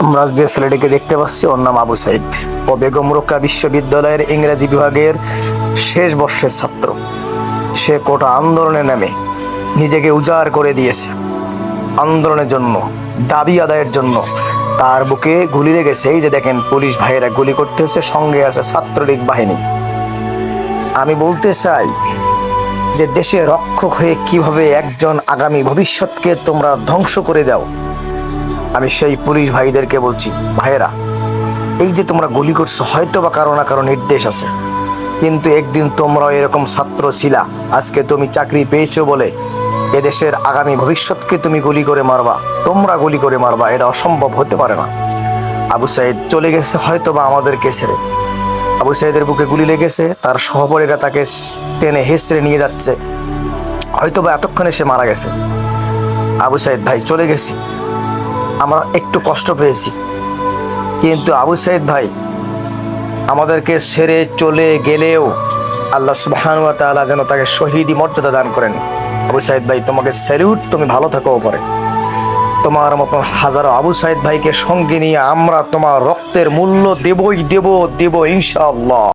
আমরা যে ছেলেটিকে দেখতে পাচ্ছি ওর নাম আবু সাইদ। ও বেগম রোকেয়া বিশ্ববিদ্যালয়ের ইংরেজি বিভাগের শেষ বর্ষের ছাত্র। সে কোটা আন্দোলনে নামে নিজেকে উজাড় করে দিয়েছে। আন্দোলনের জন্য, দাবি আদায়ের জন্য তার বুকে গুলি লেগেছে। এই যে দেখেন, পুলিশ ভাইয়েরা গুলি করতেছে, সঙ্গে আছে ছাত্রলীগ বাহিনী। আমি বলতে চাই যে দেশে রক্ষক হয়ে কিভাবে একজন আগামী ভবিষ্যৎকে তোমরা ধ্বংস করে দাও। আমি সেই পুলিশ ভাইদেরকে বলছি, ভাইয়েরা, এই যে তোমরা গুলি করছো, হয়তো বা কারো না কারো নির্দেশ আছে, কিন্তু একদিন তোমরাও এরকম ছাত্র ছিলা। আজকে তুমি চাকরি পেয়েছো বলে এদেশের আগামী ভবিষ্যৎকে তুমি গুলি করে মারবা, তোমরা গুলি করে মারবা, এটা অসম্ভব হতে পারে না। আবু সাইদ চলে গেছে হয়তো বা আমাদেরকে ছেড়ে। আবু সাইদের বুকে গুলি লেগেছে, তার সহপরীরা তাকে টেনে হেসড়ে নিয়ে যাচ্ছে, হয়তো বা এতক্ষণে সে মারা গেছে। আবু সাইদ ভাই চলে গেছি, আমরা একটু কষ্ট পেয়েছি, কিন্তু আবু সাইদ ভাই আমাদেরকে ছেড়ে চলে গেলেও আল্লাহ সুবহানাহু ওয়া তাআলা যেন তাকে শহীদি মর্যাদা দান করেন। আবু সাইদ ভাই, তোমাকে স্যালুট, তুমি ভালো থাকো পরে। তোমার মতন হাজারো আবু সাইদ ভাইকে সঙ্গে নিয়ে আমরা তোমার রক্তের মূল্য দেবই দেব ইনশাআল্লাহ।